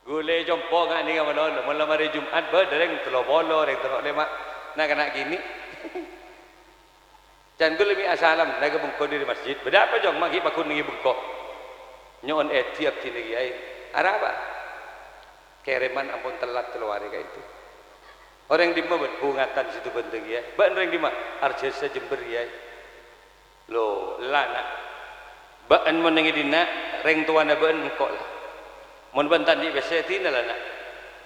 Gule jompo ngak ni ngamalon, malam hari Jumat berdereng telo bolo, dereng telo lemak, nak kena gini. Jangan gule mi asalam, naga bungko di masjid. Beda apa jong, magi pakun ngi bungko. Nyon tiap tini giai. Araba. Kereman ampun telat keluar kayak itu. Orang di mana hungatan situ benteng ya. Ban orang di mana Arjesa Jember ya. Lo lana. Ban menengi dina reng tuana ban kok lah. Mun bantan di bese tina lah nak.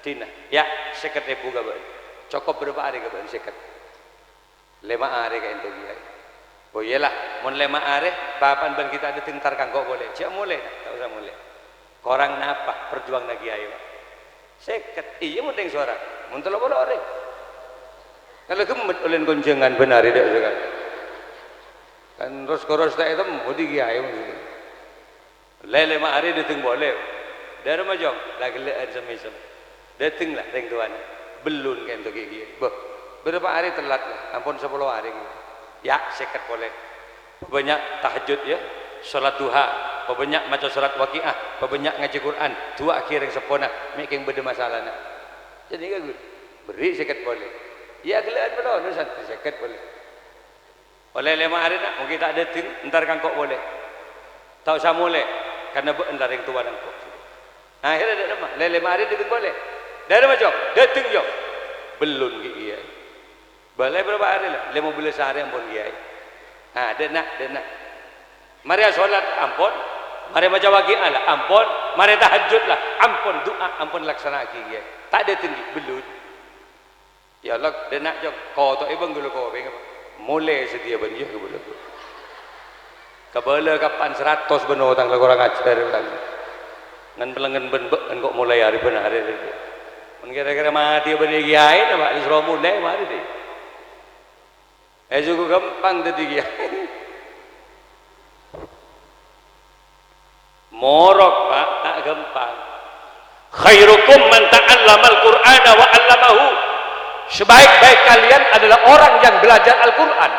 Tina. Ya, 50.000 ka ban. Cukup berapa hari ka ban 50. 5 hari ka ento giai. Oh iyalah, mun 5 hari bapan ban kita ada tentar kanggo boleh. Cak boleh, tak usah boleh. Korang napa perjuang lagi ayo. 50. Iya mun deng suara. Mun telo boleh ore. Kalau gemet ulen gonjengan benar tidak juga. Kan ros-koros tak itu mudi giai. Lele 5 hari diteng boleh. Dari majong lagi leer semisem. Datenglah reng tuan. Belun kan tu gigi. Boh. Berapa hari telat lah. Ampun 10 hari. Ya, sekat boleh. Banyak tahajud ya. Salat duha. Banyak maca surat Waqiah. Banyak ngaji Quran. 2 akhir yang sempurna. Making beda masalah nak. Jadi kan beri sekat boleh. Ya gelaan belum. Nusan sekat boleh. Oleh 5 hari nak. Mungkin tak ada ting. Entar kan kok boleh. Tak usah boleh. Karena entar yang tuan kok. Nah, akhirnya ada nama. Lele mari datang boleh. Dari macam datang jom. Belum gigi ya. Boleh berapa hari lah? 15 hari ampun gigi. Ah, denak. Mari solat ampun. Mari baca Waqiah lah ampun. Mari tahajud lah ampun. Doa ampun laksana gigi. Tak ada tinggi belum. Ya Allah denak jom. Kau tu ibang dulu kau pengen apa? Mulai sedia banjir ke belum? Kebala kapan 100 benar tang kurang ajar tang. Ngan belengan benbek kan kok mulai hari benar hari ini. Mun kira-kira mati benih kiai nama disuruh mulai mari deh. Juga gampang tadi kiai. Morok Pak tak gampang. Khairukum man ta'allama al-Qur'ana wa 'allamahu. Sebaik-baik kalian adalah orang yang belajar Al-Qur'an.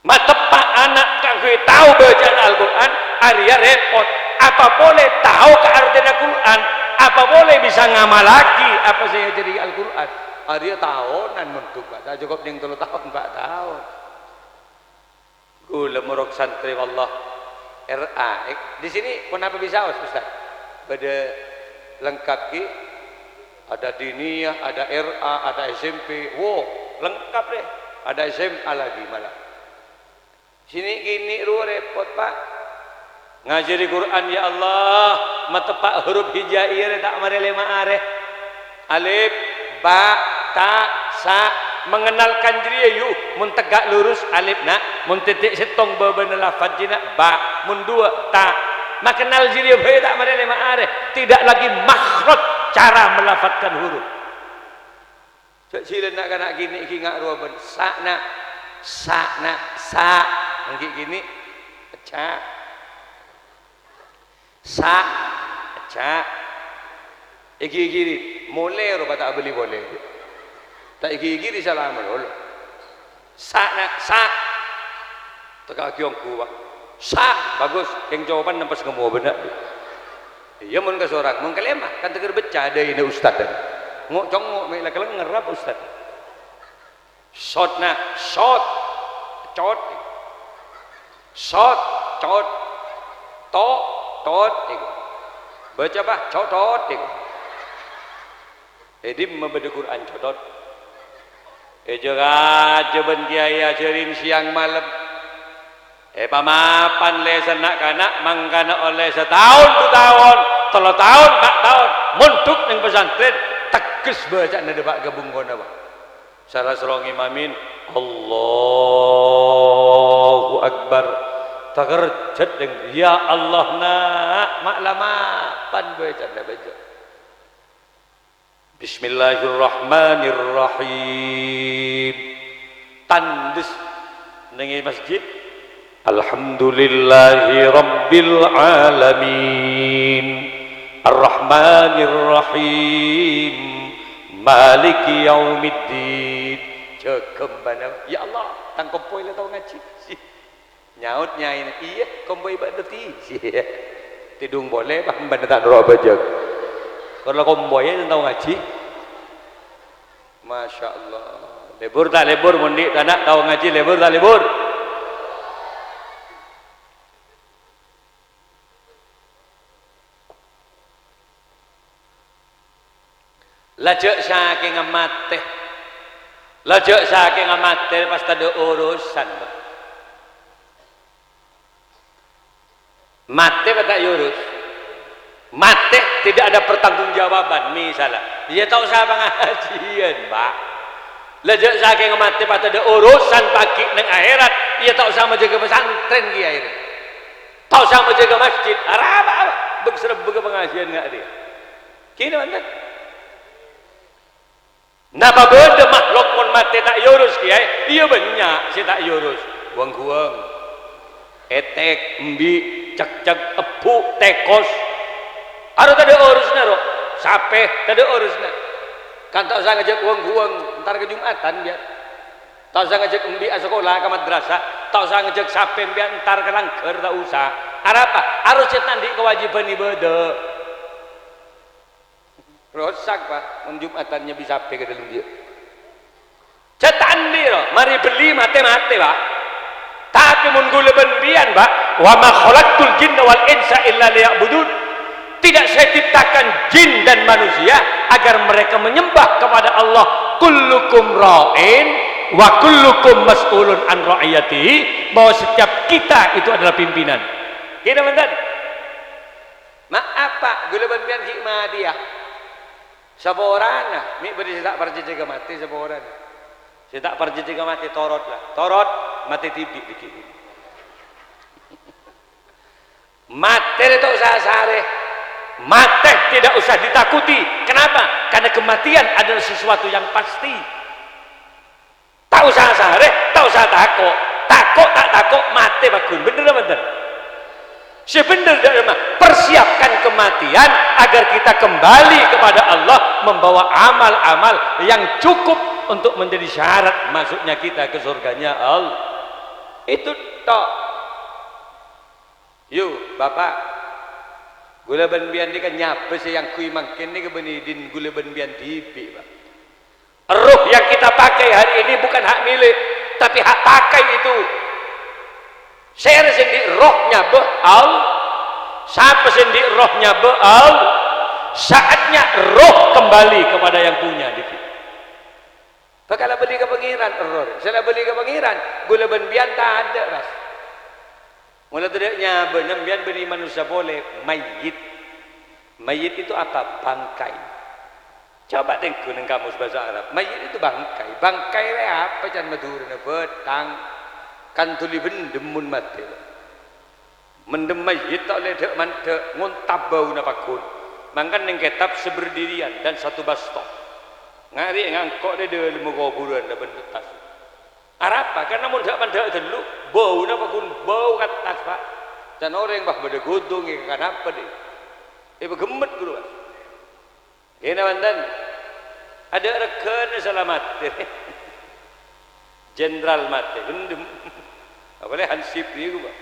Matepak anak kagak tahu bacaan Al-Qur'an, Arya repot. Apa boleh tahu keartian Al-Quran? Apa boleh bisa ngamal lagi apa saya jadi Al-Quran? Dia tahunan mentuk Pak. Tak cukup yang 3 tahun 4 tahun. Gula merok santri wallah. RA. Di sini kenapa bisa Ustaz? Pada lengkap ki. Ada diniyah, ada RA, ada SMP. Wow, lengkap deh. Ada SMA lagi malah. Sini gini repot Pak. Ngajari Quran ya Allah matepak huruf hijaiyah tak mari 5 are alif ba ta sa mengenalkan diri yuk mun tegak lurus alif nak mun titik setong bebenar lafaz jina ba mun 2 ta mengenal diri bae tak mari 5 are tidak lagi makhraj cara melafazkan huruf cak sila nak kana gini iki ngak ruaban sa ngiki gini ca sa ca iki mulai ro tak beli boleh tak iki salam lho sa tegak kiongku Pak sa bagus yang jawaban nempas ngemo benar iya mun ka sorang mun kalemah kan teger becah ada ini ustaz dan ngok congok me la keleng ngerap ustaz shot cot tot baca bah cotot edim membaca Quran cotot jaga kiai ajarin siang malam pamapan le senak kanak mangkana oleh setahun 2 tahun 3 tahun 4 tahun muntuk yang pesantren teges baca nada pak gabung kona pak salah serong imamin Allahu Akbar tagerjat dengan ya Allah nak maklamapan baca baca Bismillahirrahmanirrahim tandus nengi masjid Alhamdulillahi Rabbil Alamin Ar-Rahmanir-Rahim Maliki Yaumiddin cekem bana ya Allah tangkap poin lah tahu ngaji nyautnya ini iya kombo ibadati tidung boleh bah mbak tak dorok bajak kalau komboy tahu ngaji Masya Allah lebur tak lebur mundi tak tahu ngaji lebur tak lebur lajak saking amate lajak saking amate pas ada urusan mate tak urus mate tidak ada pertanggungjawaban misalnya dia tahu saya pengajian pak lajak saking mate pas ada urusan pagi neng akhirat dia tahu sama jaga pesantren ki akhirnya tahu sama jaga masjid apa berserap pengajian nggak dia kini mana napa beda makhluk pun mati tak yurus kiai iya banyak si tak yurus buang-buang etek embi cek epu tekos harus ada urusnya roh sape ada urusnya kan tak usah ngajak buang-buang ntar ke Jumatan biar tak usah ngajak embi sekolah ke madrasah tak usah ngajak sape biar ntar ke langker tak usah apa harus tandi kewajiban ibadah rosak pak menjumatannya bisa sampai ke dalam dia cetan dia mari beli mate-mate pak tapi menggula benbian pak wa ma khalaqtul jinna wal insa illa liya'budun tidak saya ciptakan jin dan manusia agar mereka menyembah kepada Allah kullukum ra'in wa kullukum mas'ulun an ra'iyatihi bahwa setiap kita itu adalah pimpinan kita bentar maaf pak gula benbian hikmah dia saborana mi beri saya tak pergi jaga mati saborana saya tak pergi jaga mati torot lah torot mati tibi dikit mati itu usah sare mati tidak usah ditakuti kenapa karena kematian adalah sesuatu yang pasti tak usah sare tak usah takut tak takut mati bakun bener sebenarnya persiapkan kematian agar kita kembali kepada Allah membawa amal-amal yang cukup untuk menjadi syarat masuknya kita ke surganya Allah itu tok yuk bapak gula benbian ini kan nyapa sih yang kui makin ini kebenidin gula benbian dipi pak ruh yang kita pakai hari ini bukan hak milik tapi hak pakai itu saya sendiri rohnya beal siapa sendiri rohnya beal saatnya roh kembali kepada yang punya dikit bakal beli ke pengiran error saya beli ke pengiran gula benbian tak ada mas mulai tidaknya benbian beni manusia boleh mayit itu apa bangkai coba tengku neng kamus bahasa Arab mayit itu bangkai apa can madurna betang kan tuli bendem mun mati mendem mayit tak boleh dek mandek nguntab bau napakun mangkan yang kitab seberdirian dan satu bastok ngari ngangkok dia dari kuburan dan bentuk tas apa karena mun dak mandek dulu bau napakun bau kat tas pak dan orang bah pada godong yang kan apa deh begemet dulu mas ini mantan ada rekan selamat jenderal mati bendem boleh hansip ni gua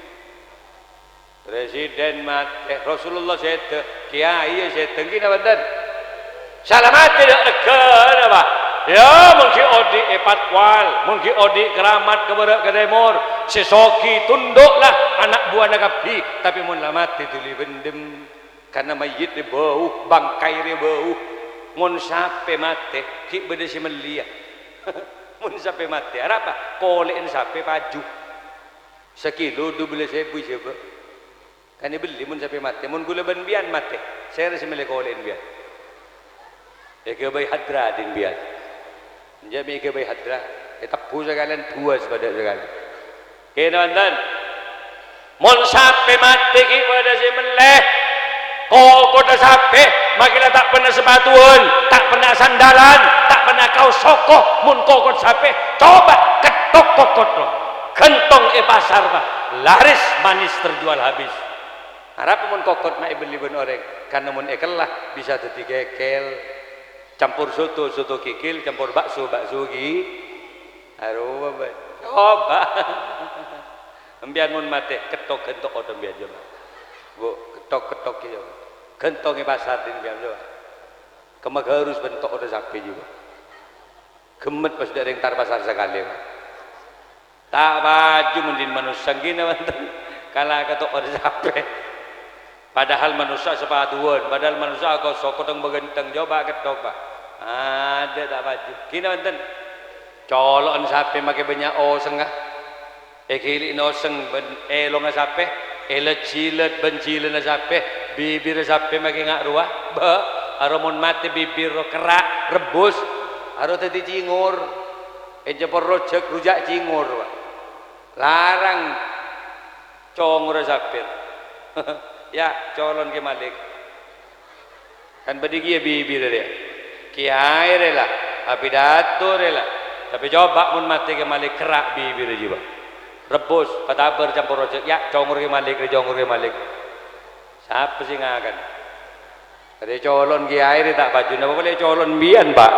presiden mati Rasulullah saya kiai saya tinggi nama dan selamat tidak rekan apa ya mungkin odi patwal mungkin odi keramat keberak kedemor sesoki tunduklah anak buah nagapi tapi mun mati tuli bendem karena mayit dia bau bangkai dia bau mun sape mati ki beda si melia mun sape mati apa kolein sape paju sekilo 12.000 siapa kan dia beli mun sampai mati mun gula benbian mati saya rasa milik kolein biar ke bayi hadra din biar jadi ke bayi hadra tepu sekalian puas pada sekali kenalan mun sampai mati ki pada si meleh kok dah sampai makilah tak pernah sepatuan tak pernah sandalan tak pernah kau sokoh mun kokot sampai coba ketok kokot lo kentong pasar pak laris manis terjual habis harap mun kokot mai beli ben orang karena mun ekelah bisa jadi kekel campur soto kikil campur bakso gi aduh coba embian mun mate ketok kentok odem biar jema Bu ketok-ketok ya. Gentongnya pasar din biam jo. Kemak harus bentuk udah sampai juga. Gemet pas dari tar pasar sekali. Tak baju mendin manusia gini mantan. Kalau ketok udah sampai. Padahal manusia sepatuan, padahal manusia kau sokotong begenteng coba ketok pak. Ada tak baju. Gini mantan. Colon sampai makai banyak oseng ah. Kili noseng ben elong sampai. Cilet bencilen sampai. Bibir sampai makai ngak ruah. Bah. Aromon mati bibir kerak rebus. Aro tadi cingur. Jepor rujak cingur pak. Larang congor sapir. Ya colon ke malik kan bedigi ya bibir dia kiai rela tapi dato rela tapi coba mun mati ke malik kerak bibir juga rebus patabar campur rojek ya congor ke malik siapa sih ngakan ada colon kiai dia tak baju napa boleh colon bian pak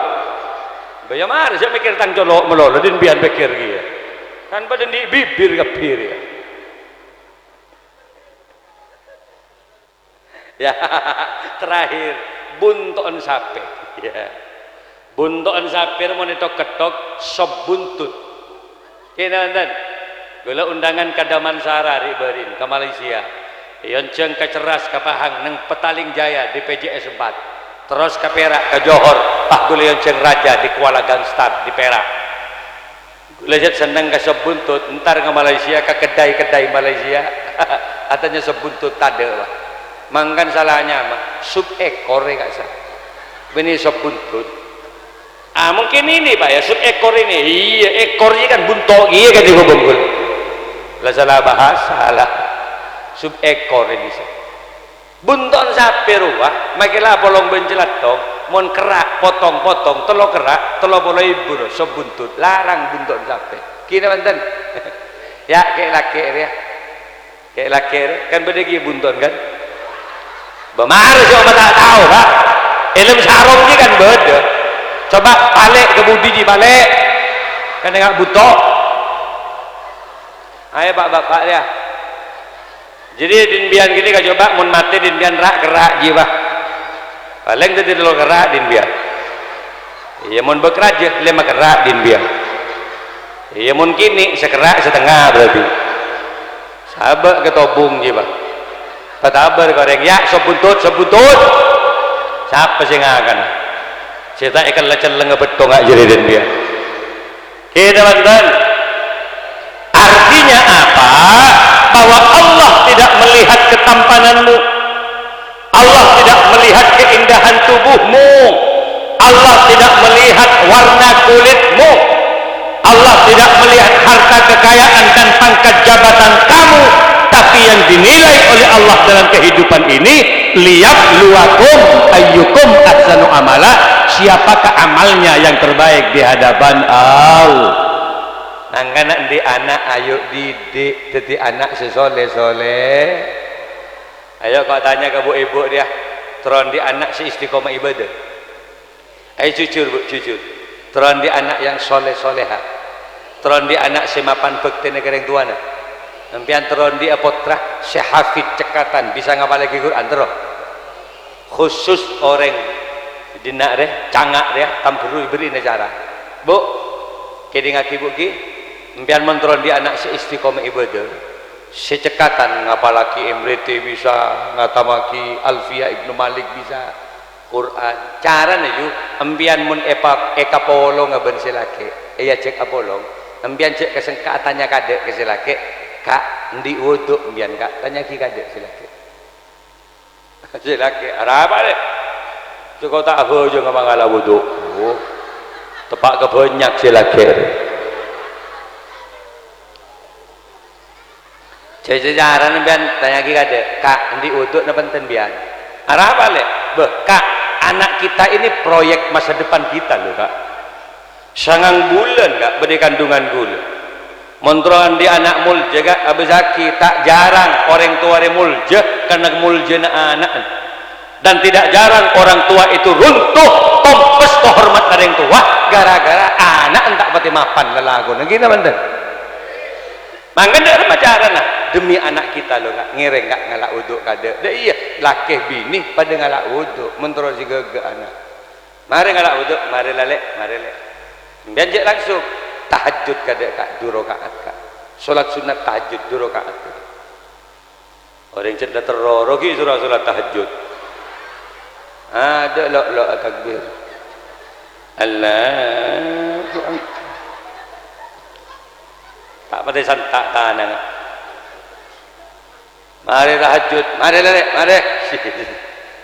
bayar mar saya mikir tang colok melolo din bian pikir dia kan pada di bibir kepir ya ya terakhir bunton sape ya bunton sape mau netok ketok sop buntut kena dan gula undangan kadaman sarari berin ke Malaysia yonceng kecerras ke Pahang neng Petaling Jaya di PJS 4 terus ke Perak ke Johor pak gula yonceng raja di Kuala Gangstar di Perak gula seneng ke sop buntut ntar ke Malaysia ke kedai-kedai Malaysia katanya sop buntut tade lah mangkan salahnya mah sup ekor ya kak sah ini sop buntut mungkin ini pak ya sup ekor ini iya ekornya kan buntok iya kan dihubungkan lah salah bahasa lah sup ekor ini sah bunton sapi ruah makilah bolong bencelat dong mon kerak potong-potong telo kerak telo boleh ibu sop buntut larang bunton sapi kini mantan ya kayak laki kan berdegi bunton kan bemar coba tak tahu pak ilmu sarung ni kan beda coba balik ke budi ji balik kan enggak butuh ayo pak bapak dia jadi dinbian gini kan coba mun mati dinbian rak gerak ji pak paling tadi dulu gerak dinbian iya mun bekerak je lima gerak dinbian iya mun kini sekerak setengah berarti sahabat ketobung ji pak patabar goreng ya sop buntut siapa sih ngakan cerita ikan lecel ngebetong nggak jadi dan dia kita teman-teman artinya apa bahwa Allah tidak melihat ketampananmu Allah tidak melihat keindahan tubuhmu Allah tidak melihat warna kulitmu Allah tidak melihat harta kekayaan dan pangkat jabatan kamu tapi yang dinilai oleh Allah dalam kehidupan ini liyabluwakum ayyukum ahsanu amala siapakah amalnya yang terbaik di hadapan Allah nangkana di anak ayo didik jadi anak sesoleh-soleh ayo kau tanya ke bu ibu dia teron di anak si istiqomah ibadah ayo jujur bu jujur teron di anak yang soleh-soleha teron di anak semapan bekti negara yang tuana Empian teron dia potra syahafid cekatan bisa ngapal lagi Quran terus khusus orang dinak deh cangak deh tamperu beri negara bu kini ngaki bu ki empian menteron dia anak seistiqomah ibadah secekatan ngapalaki Imriti bisa ngatamaki Alfia Ibnu Malik bisa Quran cara naju empian mun eka polong ngaben silake iya cek apolong empian cek kesengkatannya kadek kesilake kak ndi wuduk mbian kak tanya ki kadek silake apa deh cukup tak hojo ngamangala wuduk tepak kebanyak silake jajaran mbian tanya ki kadek kak ndi wuduk na penten mbian apa le kak anak kita ini proyek masa depan kita loh kak sangang bulan kak beri kandungan gula Montron di anak mulja gak abizaki tak jarang orang tua mulja karena mulja na anak dan tidak jarang orang tua itu runtuh tompes kehormat orang tua gara-gara anak entak pati mapan lelago nah gini mantan mangga ndak pacaran nah demi anak kita lo kak ngereng kak ngalak uduk kada dah iya laki bini pada ngalak uduk mentera si gagak anak mari ngalak uduk mari lalek bianjak langsung tahajud kada kak 2 rakaat kak solat sunat tahajud 2 rakaat orang cerdas terorogi surah solat tahajud ada lo takbir Allahu Akbar tak pada santak tanah mari tahajud mari lalek mari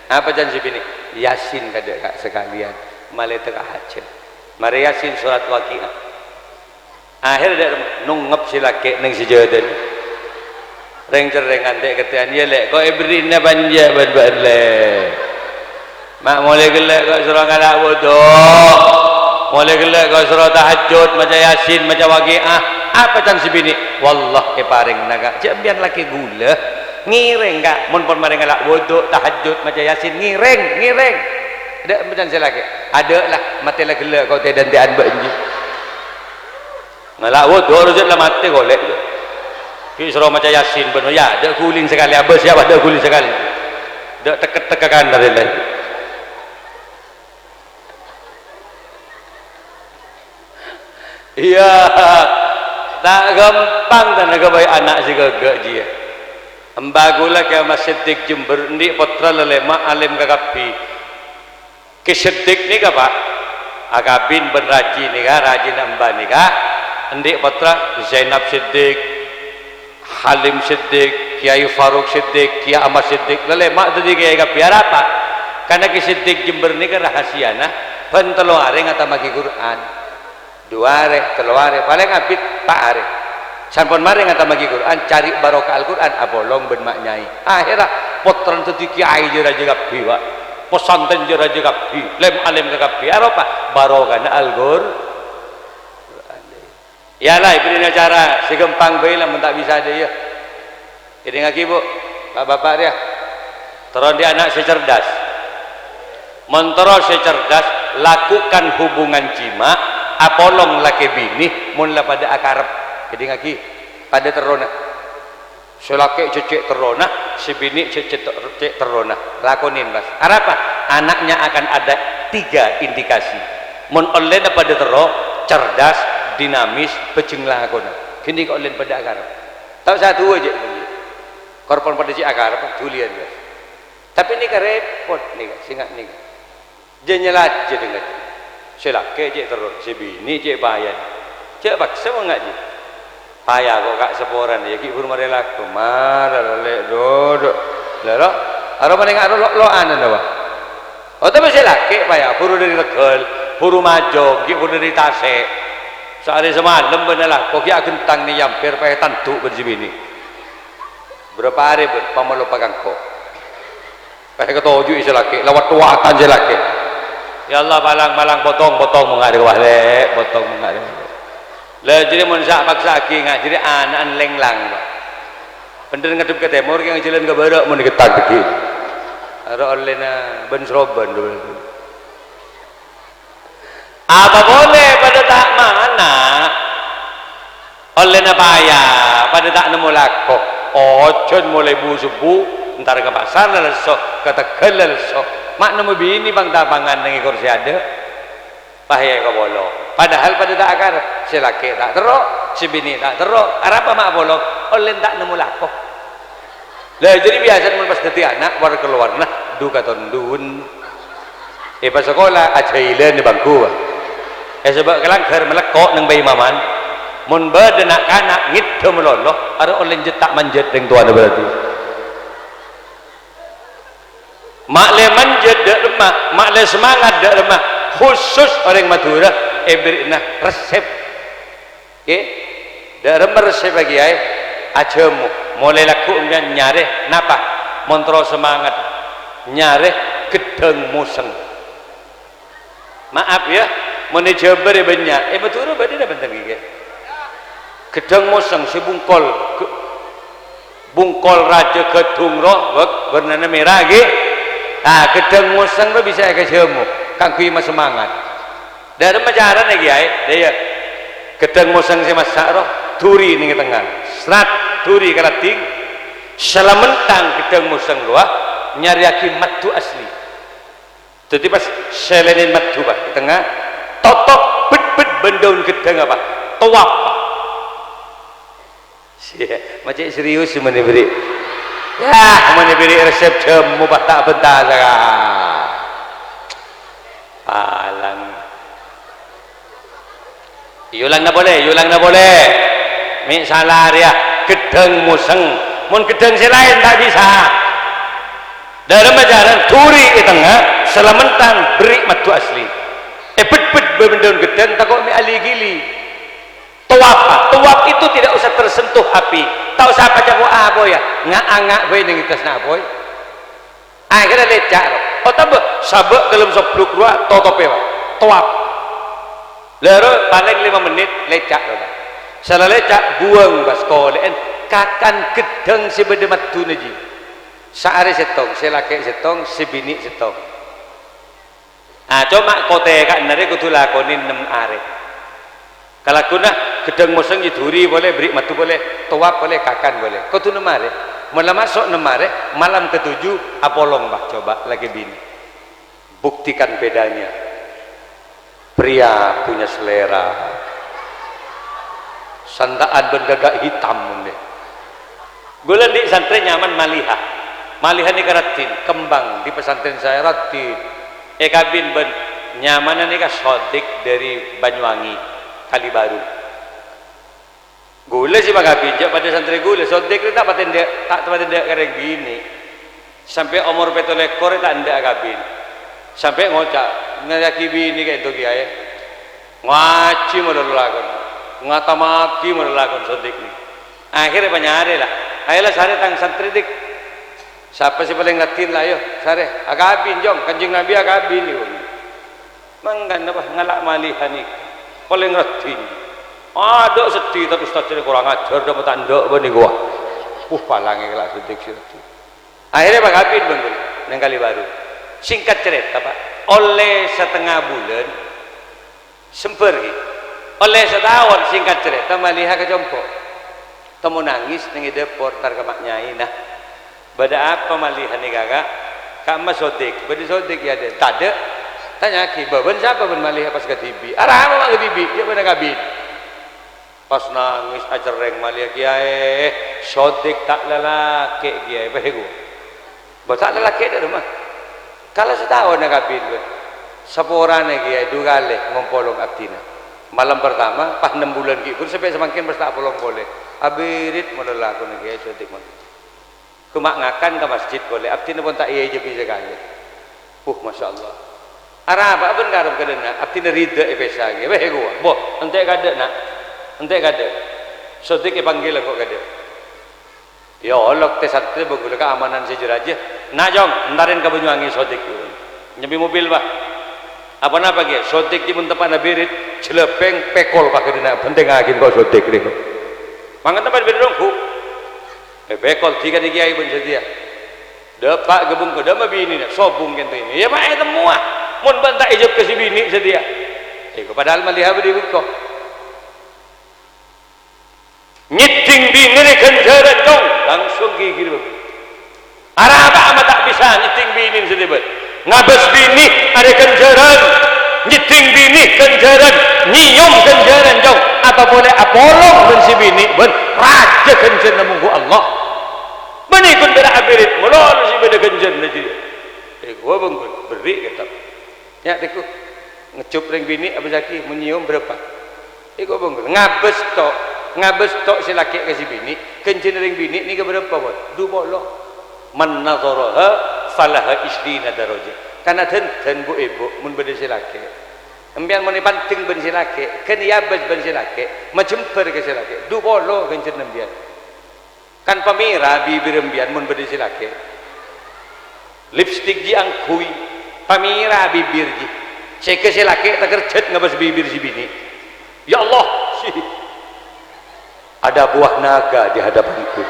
apa janji bini yasin kada kak sekalian mari tengah hajat mari yasin surat waqiah akhir dak nungep silake ning sejadan reng cerengan dek ketian ya lek kok ibrina banja badle mak mulai gelek kok surah ngalak wudu mulai gelek kok surah tahajud maca yasin maca waqiah apa can si bini wallah paring naga cek bian laki gula ngireng kak mun pun mari ngalak wudu tahajud maca yasin ngireng ada macam saya lagi ada lah mati lah gelak kau tiada dantian banji ngalak wudu rujut lah mati golek je ki suruh maca yasin benar ya ada guling sekali apa siapa ada guling sekali ada teka-tekakan dari lain iya tak gampang dan agak baik anak si gagak dia embagulah ke masjid Jember ni putra lelema alim kakapi kesedik ni ka pak akabin ben raji ni ka raji nambah ni ka ndik putra Zainab Siddiq Halim Siddiq Kiai Faruk Siddiq Kiai Ahmad Siddiq lelema tadi kiai kapi apa karena kesedik Jember ni ka rahasia nah pentelo are ngata magi Quran 2 hari 3 hari paling abit 4 hari sampun mari ngata magi Quran cari barokah Al-Quran abolong ben mak nyai akhirah potron tadi kiai je raja kapi pak pesantren je raja kapi lem alim kapi apa barokah Al-Qur'an yalah ibrin acara segempang bae lah mun tak bisa dia ya jadi ngaki bu bapak dia teron dia anak secerdas mentero secerdas lakukan hubungan jima apolong laki bini mun la pada akarep jadi ngaki pada terona selaki cecek terona si bini cecek terona lakonin mas apa anaknya akan ada 3 indikasi mun online pada tero cerdas dinamis pejeng lakona kini kok online pada akarep tahu satu aja korban pada si akarep tulian mas tapi ini kan repot nih singat nih jenyelat je dengan selake cek terus si bini cek bayan cek paksa mengaji payah kok kak seporan ya ki burung marela kemana lek dodok lero aro menengak lo anan apa oh tapi selake payah buru dari Tegal buru Majong ki buru dari Tasik sehari semalam benalah kok ki gentang ni yampir payah tantu ben si bini berapa hari ber pamalo pagangko payah ketujuh selake lawat tuatan selake ya Allah balang potong mengadir wahlek potong mengadir lah jadi mun sak paksa aki ngak jadi anak lenglang pak bener ngadep ke timur yang jalan ke barat mun diketak dikit aro olehna ben Sroban apa boleh pada tak mana olehna payah pada tak nemu lako ojon mulai bu ntar ke pasar lesok ke Tegal lesok mak nemu bini bang tapangan dengan kursi ada pahaya ke bolo padahal pada tak akar si laki tak teruk si bini tak teruk apa mak bolo oleh tak nemu lako lah jadi biasa pas dati anak war keluar nah duka tondun pas sekolah ajailan di bangku sebab kelangkar melekok nang bayi maman mun bade nak kanak ngidem meloloh ada oleh jetak manjat dengan tuan berarti makle manjat dak lemah makle semangat dak lemah khusus orang Madura beri'na resep okay? dak remar resep bagi ay ajamu mulai laku umpian nyare napa montro semangat nyare gedeng museng maaf ya meni Jabar banyak Madura badai dah bentar gigi gedeng museng si bungkol raja gedung roh warnanya merah gigi gedeng museng lo bisa ke semu kang kui mas semangat dari majaran lagi ay dia gedeng museng si mas roh turi ning tengah serat turi karating selamentang gedang musang luah nyari aki matu asli. Jadi pas selenin matu pak di tengah totok bet bendaun gedang apa tawaf pak. Macam serius mana beri ya mana beri resep jamu pak tak bentar sangat alang yulang na boleh mi salah dia gedang museng mun gedang selain tak bisa dalam ajaran turi di tengah selamentang beri matu asli bet bendaun gedang takut mi ali gili. Tawaf itu tidak usah tersentuh api. Tak usah apa jago aboy ya. Ngak boy ning itas nak boy. Akhirnya lecak. Oh tambah sabak dalam 10 keluar totope wa. Tawaf. Lero paling 5 menit lecak dah. Salah lecak buang bas kolen kakan gedang si bede matu naji. Saare setong, selake setong, sebini setong. Cuma kote kan nare kudu lakonin 6 are. Kalau guna gedang musang duri boleh, beri matu boleh, tawaf boleh, kakan boleh. Kau tu nemare, malam masuk nemare, malam ke-7 apolong bah coba lagi bini. Buktikan bedanya. Pria punya selera. Sandaan bendagak hitam deh. Gulan di santri nyaman maliha. Maliha ni karatin, kembang di pesantren saya ratin. Kabin ben nyamanan ni sodik dari Banyuwangi. Kali baru gula sih bang pinjak pada santri gula sotek tak paten dia kareng gini sampai umur petolekor tak ndak kabin sampai ngocak ngaki bini kayak itu kiai ngaci modal lakon ngatamaki modal lakon sotek ni akhirnya penyare lah ayolah sare tang santri dik siapa sih paling latin lah yo sare agabin jong kanjeng nabi agabin ni manggan apa ngalak malihan ni paling reti ada sedih tapi ustaz ini kurang ajar dapat tanda bani gua palangnya kelak sedih situ akhirnya Pak Habib bangun yang kali baru singkat cerita Pak oleh setengah bulan semper oleh setahun singkat cerita maliha ke jompo temu nangis nengi depor tar ke maknyai nah bada apa maliha ni kakak kak mas sodik bada sodik ya ada tak ada tanya ki baban siapa ben malih pas ke TV arah apa ke TV dia benar kabin pas nangis acereng malih kiai sodik tak lelaki kiai behego tak lelaki dah rumah kalau setahun nak kabin seporane kiai dua kali ngompolong abdina malam pertama pas 6 bulan ki pun sampai semakin pas tak polong boleh abirit modal aku ni kiai sodik mah kemak ngakan ke masjid boleh abdina pun tak iya je bisa kali masya Allah arah apa pun karam kadena abdi rida epesa ge weh gua boh entek kada nak entek kada sotik panggil kok kada ya Allah teh satre bagul keamanan sejeraja nah jong ndarin ke Banyuwangi sotik nyebi mobil bah apa napa ge sotik di mun tepan birit celepeng pekol pak kadena penting agin kok sotik ni mangan tempat birit dong ku pekol tiga ni kiai pun sedia dapat gebung ke dama bini nak sobung kento ini ya pak semua mun bantah ijab ke si bini sedia padahal maliha beri buka nyiting bini ni kenjaran dong langsung gigir arah apa amat tak bisa nyiting bini sedia ngabas bini ada kenjaran nyiting bini kenjaran nyium kenjaran dong apa boleh apolong ben si bini ben raja kenjaran munggu Allah menikun beda abirit melol si beda kenjaran aja gua bangun beri kata ya deku ngecup ring bini Abu Zaki menyium berapa gua bangun ngabes tok si laki ke si bini kencing ring bini ni ke berapa buat 2 bolok man nazaraha falaha isdina darajah karena den bu ibu mun beda si laki embian mun penting ben si laki kan ya bes ben si laki majemper ke si laki 2 bolok kencing embian kan pamira bibir embian mun beda si laki lipstick ji angkui pamira bibir ji cek si laki tak kerjet ngabas bibir si bini ya Allah ada buah naga di hadapanku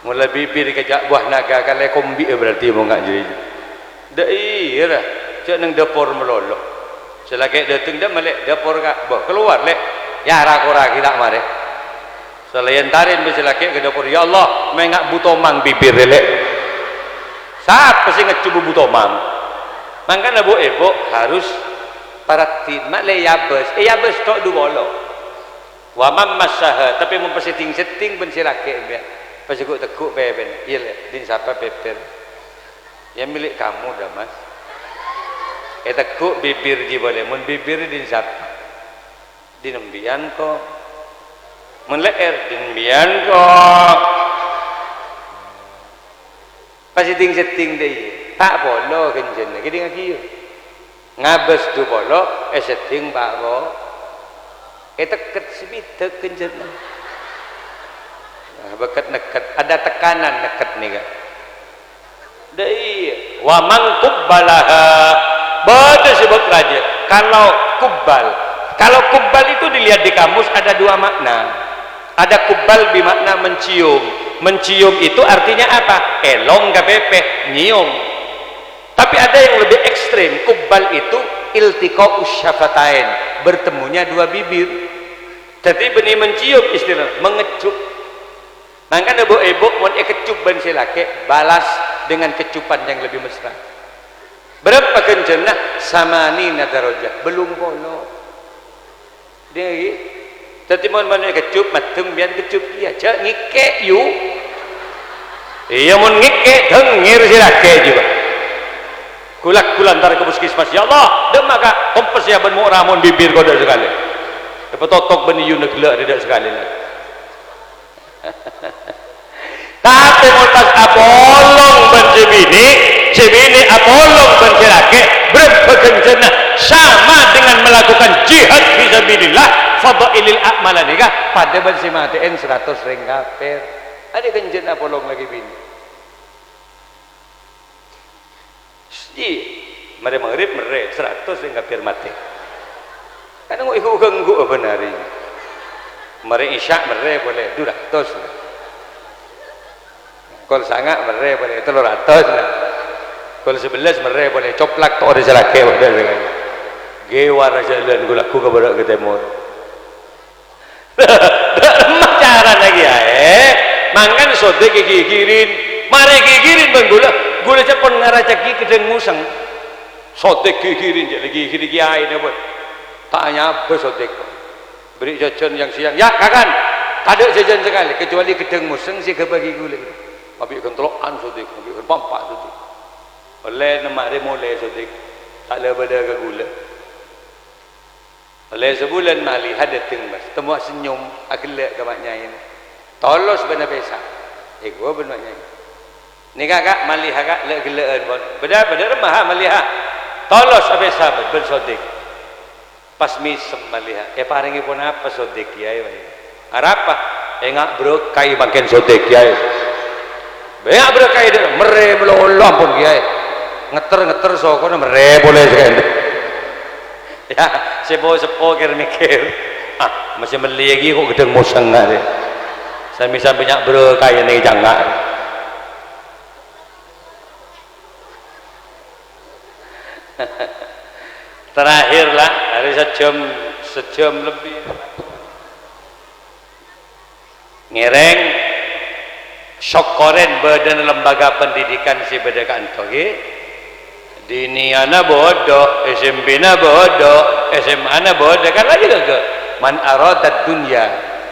mulai bibir kejak buah naga kalau kombi berarti mau ngak jadi daerah cak nang dapur melolo selagi datang dah melek dapur kak bah keluar lek ya rakora kita mare selain tarin berselaki ke dapur ya Allah mengak butomang bibir relek siapa sih ngecubu butomang makanya bu harus paratin mak le yabes tok du bolo wa mamassaha tapi memperseting-seting ben silake biar pasukuk tekuk peben iya le din siapa peper yang milik kamu dah mas tekuk bibir ji boleh mun bibir din siapa din embian ko mun leer din embian ko pasiting-seting deh tak bolo kenjen lagi dengan kieu ngabes du bolo setting pak bo teket sebitek kenjen bekat neket ada tekanan neket nih kan dai wa man kubbalaha bada sebut raja kalau kubbal itu dilihat di kamus ada dua makna ada kubbal bermakna mencium itu artinya apa elong gapepeh nyium tapi ada yang lebih ekstrim kubbal itu iltiqa'us syafatain bertemunya dua bibir jadi benih mencium istilah mengecup makanya ibu mun kecup ban silake balas dengan kecupan yang lebih mesra berapa kencenah samani nadarajah belum polo dia jadi mun kecup matung bian kecup dia aja ngike yu iya mun ngike dengir silake juga kulak kulantar ke puskesmas ya Allah demaka kompes ya ben murah mun bibir koda sekali dapat totok ben yu neglek tidak sekali lagi tapi mutas apolong ben cebini apolong ben silake berpekencana sama dengan melakukan jihad fisabilillah fadailil a'malan nikah pada ben simateen 100 ring kafir ada kencen apolong lagi bini mare maghrib 100 ring kafir mati kadang iku ganggu benar ini mari isya mere boleh 200 kol sangat mere boleh 300 lah kol 11 mere boleh coplak tok ada selake boleh dengan gewar jalan gulaku ke barat ke timur macaran lagi mangan sode gigirin mari gigirin bang gula cepon ngaracaki kedeng musang sode gigirin jadi gigiri kiai ne buat tanya apa sode beri jajan yang siang ya kakan ada jajan sekali kecuali kedeng musang sih kebagi gula ambil kentrokan sodik ambil pampak sodik oleh nama remole sodik tak ada pada ke gula oleh sebulan mali hadatin mas temu senyum agelak ke maknya ini tolos benar pesa gua benarnya ni kakak mali kakak lek gelaan pun benar remah mali ha tolos abe sahabat ben sodik pas misem mali ha paringi pun apa sodik kiai arapa engak bro kai makin sodik kiai banyak berkait dia mere melolo ampun kiai ngeter sokone mere boleh sekali ya sepo kira mikir masih beli lagi kok gedeng musang ada saya bisa banyak berkait ni jangan terakhirlah hari sejam lebih ngereng syukurin badan lembaga pendidikan si bedekan toge diniana bodoh SMP na bodoh SMA na bodoh kan lagi ke man aradat dunya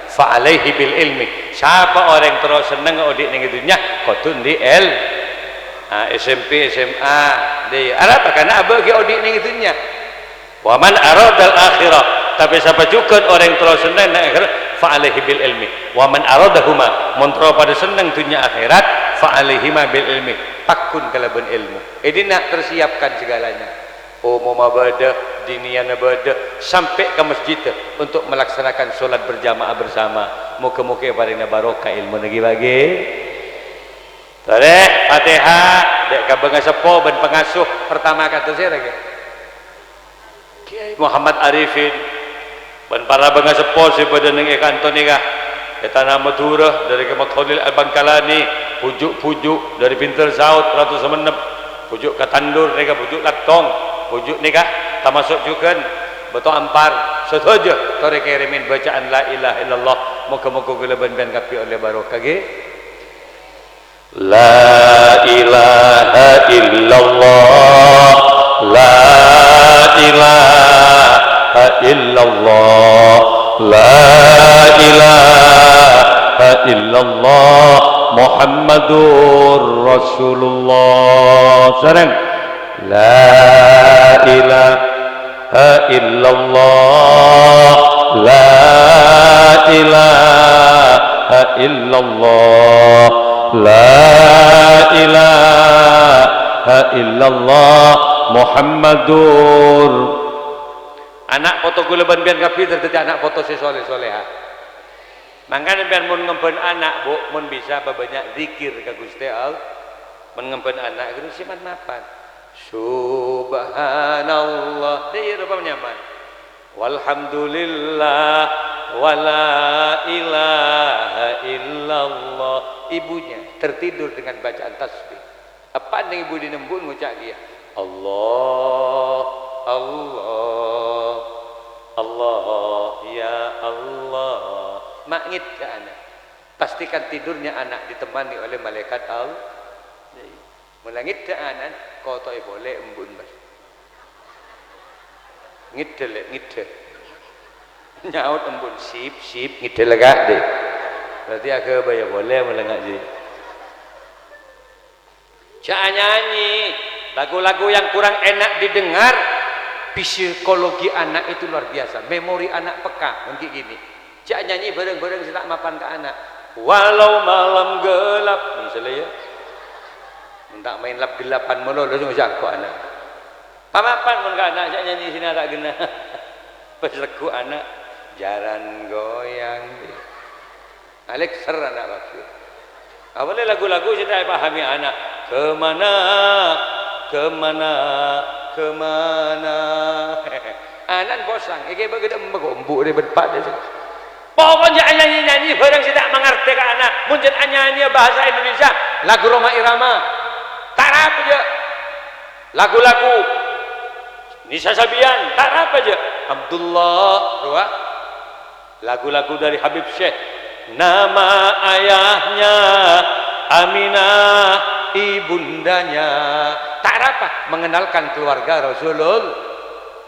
fa alaihi bil ilmi siapa orang terus seneng audit ning dunya kotun di SMP SMA dia apa karena abah ke audit ning dunya wa man aradal akhirah tapi siapa juga orang terus seneng nang akhirat fa alaihi bil ilmi wa man aradahuma montro pada senang dunia akhirat fa alaihima bil ilmi takun kalaban ilmu ini nak tersiapkan segalanya mau mabada diniana bada sampai ke masjid untuk melaksanakan solat berjamaah bersama muka-muka paling barokah ilmu lagi bagi tare Fatihah dek ka benga sepo ben pengasuh pertama kata saya lagi Kiai Muhammad Arifin dan para benga sepo si pada neng kanton ni kah tanah Madura dari Kemak Khalil Al-Bangkalani pujuk dari Pinter Saud Ratu Semenep pujuk ke Tandur ni kah pujuk Latong pujuk ni kah termasuk juga betul Ampar setuju tore kirimin bacaan la ilaha illallah Moga-moga kula ben kapi oleh barokah nggih. La ilaha illallah, la ilaha illallah, la ilaha illallah, Muhammadur Rasulullah. Sareng. La ilaha illallah, la ilaha illallah, la ilaha illallah, Muhammadur. Anak foto kula ben kapi dadi anak foto si soleh-soleha. Mangkane ben mun ngemben anak, Bu, mun bisa banyak zikir ka Gusti Allah. Men ngemben anak kudu siman mapan. Subhanallah. Dia rupa nyaman. Walhamdulillah wala ilaha illallah. Ibunya tertidur dengan bacaan tasbih. Apa yang ibu dinembun ngucap dia? Allah, Allah, Allah, ya Allah. Mangit ke anak. Pastikan tidurnya anak ditemani oleh malaikat Allah. Melangit ke anak, kau tak boleh embun bas. Ngidel, ngidel. Nyaut embun sip, ngidel lega deh. Berarti aku bayar boleh melengak je. Jangan nyanyi lagu-lagu yang kurang enak didengar. Psikologi anak itu luar biasa. Memori anak peka mungkin gini. Jangan nyanyi bareng-bareng setak mapan ke anak. Walau malam gelap, misalnya ya. Minta main lap gelapan mulu langsung jago anak. Pamapan mun ke anak jangan nyanyi sini tak kena. Pas lagu anak jaran goyang. Alex ser anak waktu. Awalnya lagu-lagu sudah pahami anak. Kemana, kemana, kemana. Anak bosan. Ike begitu embuk dia berpat dia. Pokoknya nyanyi-nyanyi barang tidak mengerti ke anak. Mungkin nyanyi bahasa Indonesia. Lagu Roma Irama. Tarap aja. Lagu-lagu Nisa Sabian. Tarap aja. Abdullah. Dua. Lagu-lagu dari Habib Syekh. Nama ayahnya Aminah, ibundanya. Tarap mengenalkan keluarga Rasulullah.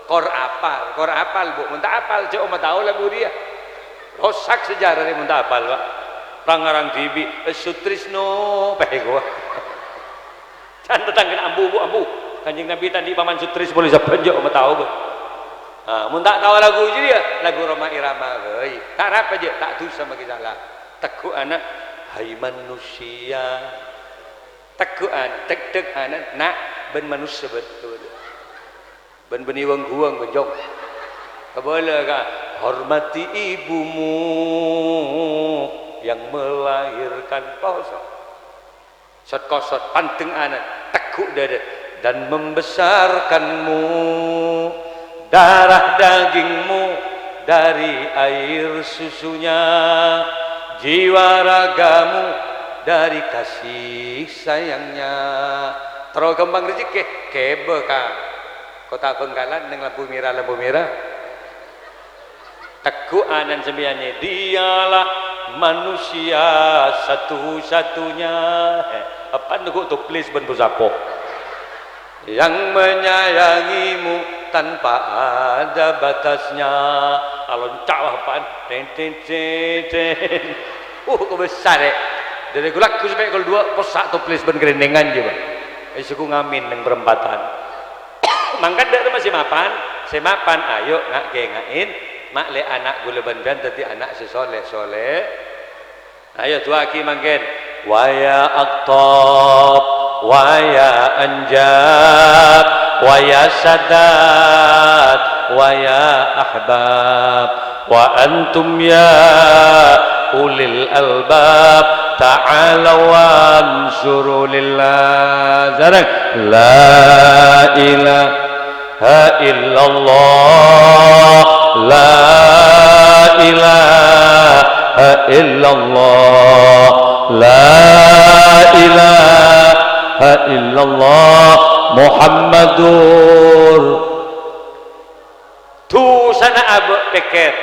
Kor apal Bu. Minta apal. Cik Oma tahu lagu dia. Rosak sejarah ni muntah apal Pak. Rangarang TV Sutrisno pego. Can tetangga ambu Bu ambu. Kanjeng Nabi tadi paman Sutris boleh sabanjo mau tahu ke. Ah, mun tak tahu lagu je dia, lagu Roma Irama euy. Tarap aja tak tu sama kita lah. Teguh anak hai manusia. Teguh anak tek anak nak ben manusia betul. Ben beni wang-wang benjok. Keboleh ka hormati ibumu yang melahirkan kosot. Kosot panteng anak tekuk dada dan membesarkanmu, darah dagingmu dari air susunya, jiwa ragamu dari kasih sayangnya. Terus kembang rezeki kebe ka Kota Bengkalan dengan lampu merah Teguh anan sembiannya dialah manusia satu-satunya. Apa nunggu tu please bentuk sapo yang menyayangimu tanpa ada batasnya. Alon cawah apaan? Ten. Kau besar dari gulak aku sampai kalau dua posak tu please ben kerendengan je bang. Suku ngamin yang perempatan. Mangkat dari masih mapan, semapan ayo nak kengain. Mak le anak gula bandan tadi anak sesoleh. Ayo tua aki mangken. Waya aktab, waya anjab, waya sadat, waya ahbab, wa antum ya ulil albab, ta'alaw ansuru lillah. Zarang la ilaha illallah, la ilaha illallah, la ilaha illallah, Muhammadur. Tu sana abu pikir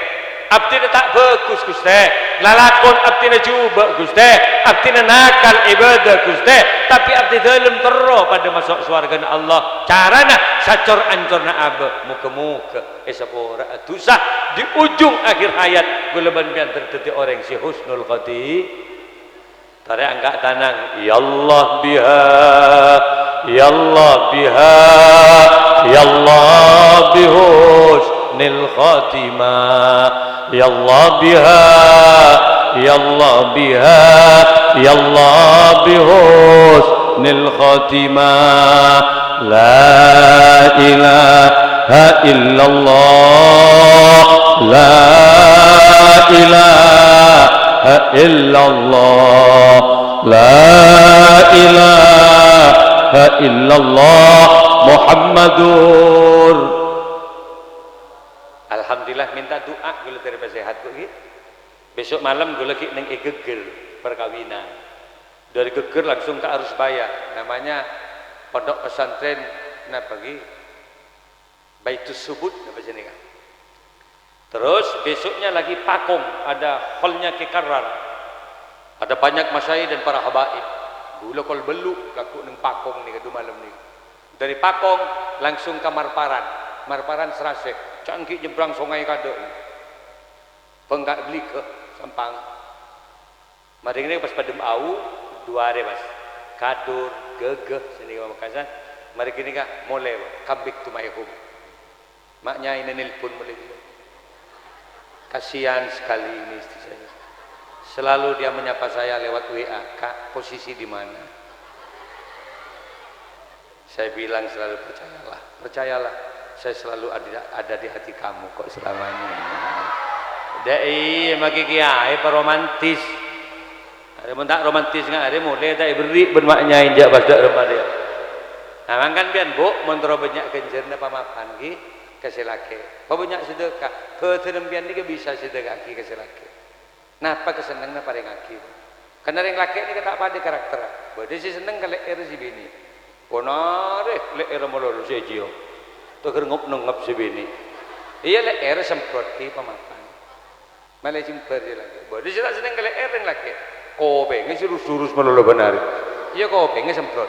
abdi tak bagus Gusti, lalakon abdi coba Gusti, abdi nakal ibadah Gusti, tapi abdi dalam terus pada masuk surga Allah. Carana sacor ancorna abe, muka-muka esapora dosa di ujung akhir hayat guleban pian terteti orang si husnul khotimah. Tare angkat tanang, ya Allah biha, ya Allah biha, ya Allah bihusnil khatimah, ya Allah biha, ya Allah biha, ya Allah bihusnil khatimah. La ilaha illallah, la ilaha illallah, la ilaha illallah Muhammadur. Alhamdulillah minta doa gula terima sehat kok gitu. Besok malam gue lagi neng geger perkawinan. Dari geger langsung ke Arusbaya, namanya pondok pesantren nah pagi Baitus Subut apa sini kan. Terus besoknya lagi Pakong, ada holnya Kekarar, ada banyak masyayikh dan para habaib. Gula kol beluk laku neng Pakong nih kedua malam nih. Dari Pakong langsung ke Marparan Serasek, canggih nyebrang sungai kado. Penggak beli ke Sampang. Mari ini pas padem au dua hari mas. Kadur, gegeh sini Makassar. Mari kini kak mulai kambik tu mayhum. Maknya ini nelpon mulai. Kasihan sekali ini istri saya. Selalu dia menyapa saya lewat WA, Kak, posisi di mana? Saya bilang selalu percayalah, saya selalu ada di hati kamu kok selamanya. Dai maki kiai romantis. Ada mentak romantis nggak ada mulai tak beri bermaknya injak basdak rumah dia. Nah kan pian bu mentero banyak kencerna pamapan ki keselake. Banyak sedekah. Peterem pian ni bisa sedekah ki keselake. Napa kesenengna paling aki. Karena yang laki ni kata pada karakter. Bade si seneng kalau si bini. Ponare leer molor si jio. Tu kerngop nongap si bini. Iya leer semprot ki pamapan. Malah simper dia lagi. Bade si tak seneng kalau yang laki. Kope ngesurus-surus melulu benar. Iya kope ngesemprot.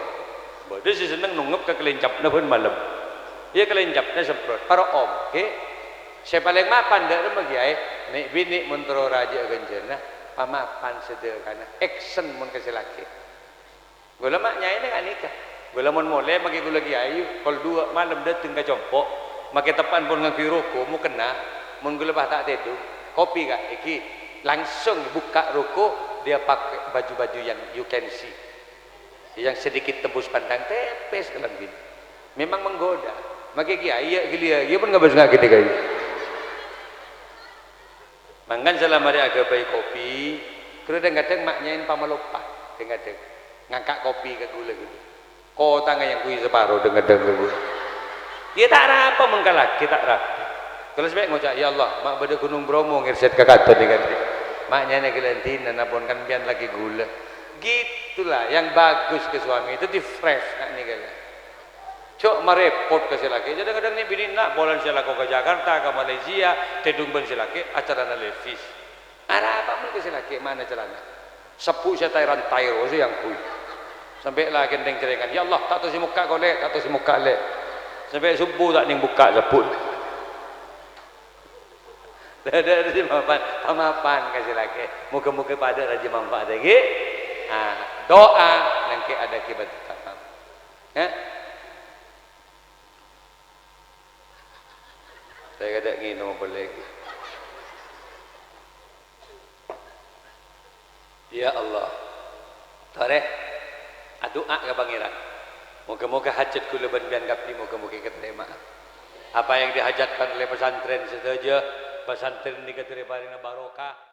Bade si seneng nungep ke kelencapna pun malam. Iya kelencapna semprot. Para om, okay? Saya paling mapan dah rumah kiai. Nek bini mentero raja genjena, pamapan sederhana. Action mun kasih laki. Gula maknya ini kan nikah. Gula mun mulai maki gula kiai. Kalau dua malam datang ke compok, maki tepan pun ngaki roko, mu kena. Mun gula bah tak tedu. Kopi kak, iki langsung buka roko. Dia pakai baju-baju yang you can see, yang sedikit tembus pandang tepes dalam gini. Memang menggoda. Maka kiai iya pun nggak bisa gitu guys. Mangkan selama dia agak baik kopi, kadang-kadang maknyain pamalupa, kadang-kadang ngangkat kopi ke gula gitu. Kau tangga yang kui separuh kadang-kadang ke gula. Dia tak apa mengkalah, kita tak apa. Kalau sebaik ngucap ya Allah, mak pada Gunung Bromo ngirset ke kantor dengan dia. Maknya nih kelentina napon kan pian lagi gula. Gitulah yang bagus ke suami itu di fresh nak nih kalian. Cok merepot ke silaki. Jadi kadang nih bini nak bolan silako ke Jakarta ke Malaysia, tedung ben silaki acara nalevis. Ada apa pun ke silaki mana celana? Sepu saya tayran tayro sih yang kui. Sampai lah gendeng cerengan. Ya Allah tak tahu si muka golek, tak tahu si muka lek. Sampai subuh tak ning buka seput. Ada raja pamapan kasih lagi. Muka-muka pada raja manfaat lagi. Doa nanti ada kibat utama. Ya. Saya kata gini mau boleh. Ya Allah. Tare. Doa ke pangeran. Moga-moga hajat kula ban-ban kapti moga-moga keterima. Apa yang dihajatkan oleh pesantren saja. Pesantren ini keterima barokah.